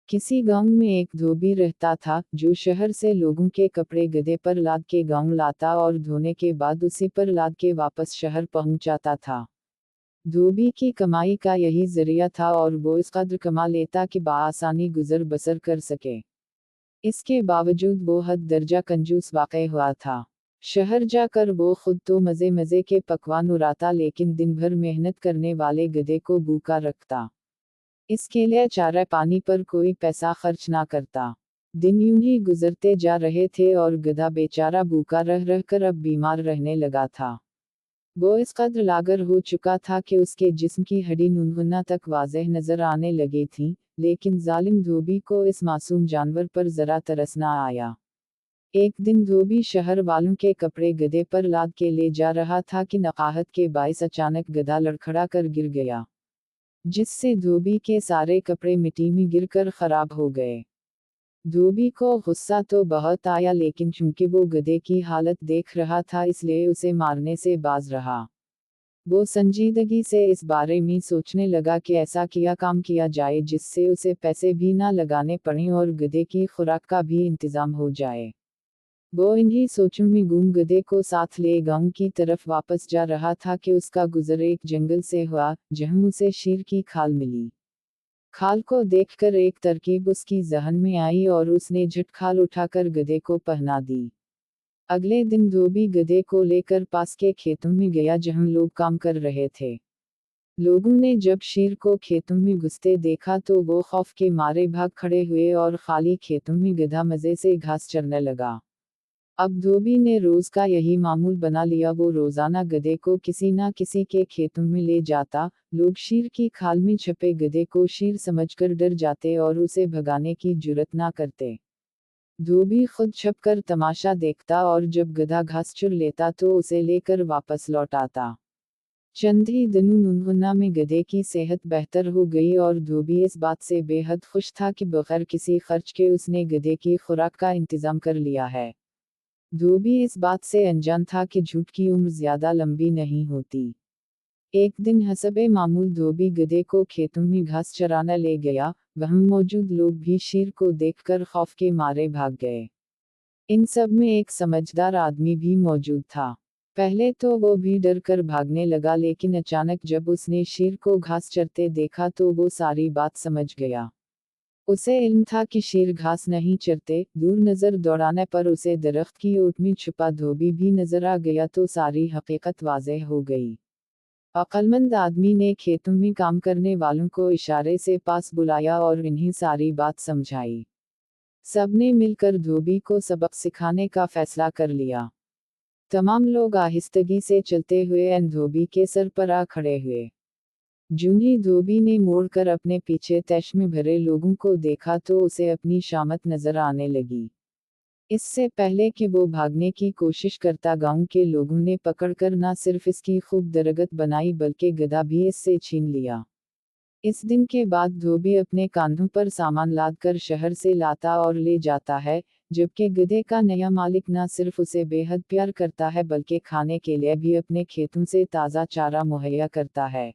किसी गांव में एक धोबी रहता था जो शहर से लोगों के कपड़े गधे पर लाद के गांव लाता और धोने के बाद उसी पर लाद के वापस शहर पहुंचाता था। धोबी की कमाई का यही जरिया था और वो इस कदर कमा लेता कि बआसानी गुजर बसर कर सके। इसके बावजूद वो हद दर्जा कंजूस वाक़ई हुआ था। शहर जाकर वो खुद तो मज़े मज़े के पकवान उड़ाता लेकिन दिन भर मेहनत करने वाले गधे को भूखा रखता। इसके लिए चारा पानी पर कोई पैसा खर्च ना करता। दिन यूं ही गुजरते जा रहे थे और गधा बेचारा भूखा रह रह कर अब बीमार रहने लगा था। वो इस कदर लागर हो चुका था कि उसके जिस्म की हड्डी नुनगुना तक वाज़ेह नजर आने लगी थी, लेकिन जालिम धोबी को इस मासूम जानवर पर जरा तरस ना आया। एक दिन धोबी शहर वालों के कपड़े गधे पर लाद के ले जा रहा था कि नकाहत के बाइस अचानक गधा लड़खड़ा कर गिर गया, जिससे धोबी के सारे कपड़े मिट्टी में गिरकर खराब हो गए। धोबी को गुस्सा तो बहुत आया लेकिन चूंकि वो गधे की हालत देख रहा था इसलिए उसे मारने से बाज रहा। वो संजीदगी से इस बारे में सोचने लगा कि ऐसा क्या काम किया जाए जिससे उसे पैसे भी ना लगाने पड़ें और गधे की खुराक का भी इंतजाम हो जाए। वो इन्हीं सोचों में गुम गधे को साथ ले गांव की तरफ वापस जा रहा था कि उसका गुजर एक जंगल से हुआ जहां उसे शेर की खाल मिली। खाल को देखकर एक तरकीब उसकी जहन में आई और उसने झट खाल उठाकर गधे को पहना दी। अगले दिन धोबी गधे को लेकर पास के खेतों में गया जहां लोग काम कर रहे थे। लोगों ने जब शेर को खेतों में घुसते देखा तो वो खौफ के मारे भाग खड़े हुए और खाली खेतों में गधा मजे से घास चरने लगा। अब धोबी ने रोज का यही मामूल बना लिया। वो रोजाना गधे को किसी ना किसी के खेतों में ले जाता। लोग शेर की खाल में छपे गधे को शेर समझकर डर जाते और उसे भगाने की जुर्रत ना करते। धोबी खुद छपकर तमाशा देखता और जब गधा घास चुर लेता तो उसे लेकर वापस लौट आता। चंद ही दिनों नुनगुना में गधे की सेहत बेहतर हो गई और धोबी इस बात से बेहद खुश था कि बगैर किसी खर्च के उसने गधे की खुराक का इंतजाम कर लिया है। धोबी इस बात से अनजान था कि झूठ की उम्र ज्यादा लंबी नहीं होती। एक दिन हसबे मामूल धोबी गधे को खेतों में घास चराने ले गया। वहां मौजूद लोग भी शेर को देखकर खौफ के मारे भाग गए। इन सब में एक समझदार आदमी भी मौजूद था। पहले तो वो भी डर कर भागने लगा लेकिन अचानक जब उसने शेर को घास चरते देखा तो वो सारी बात समझ गया। उसे इल्म था कि शेर घास नहीं चरते। दूर नजर दौड़ाने पर उसे दरख्त की ओट में छुपा धोबी भी नजर आ गया तो सारी हकीकत वाज़ेह हो गई। अक्लमंद आदमी ने खेतों में काम करने वालों को इशारे से पास बुलाया और इन्हें सारी बात समझाई। सबने मिलकर धोबी को सबक सिखाने का फैसला कर लिया। तमाम लोग आहिस्तगी से चलते हुए धोबी के सर पर आ खड़े हुए। जूं ही धोबी ने मोड़कर अपने पीछे तैश में भरे लोगों को देखा तो उसे अपनी शामत नजर आने लगी। इससे पहले कि वो भागने की कोशिश करता गांव के लोगों ने पकड़कर न सिर्फ इसकी खूब दरगत बनाई बल्कि गधा भी इससे छीन लिया। इस दिन के बाद धोबी अपने कांधों पर सामान लादकर शहर से लाता और ले जाता है, जबकि गधे का नया मालिक न सिर्फ उसे बेहद प्यार करता है बल्कि खाने के लिए भी अपने खेतों से ताज़ा चारा मुहैया करता है।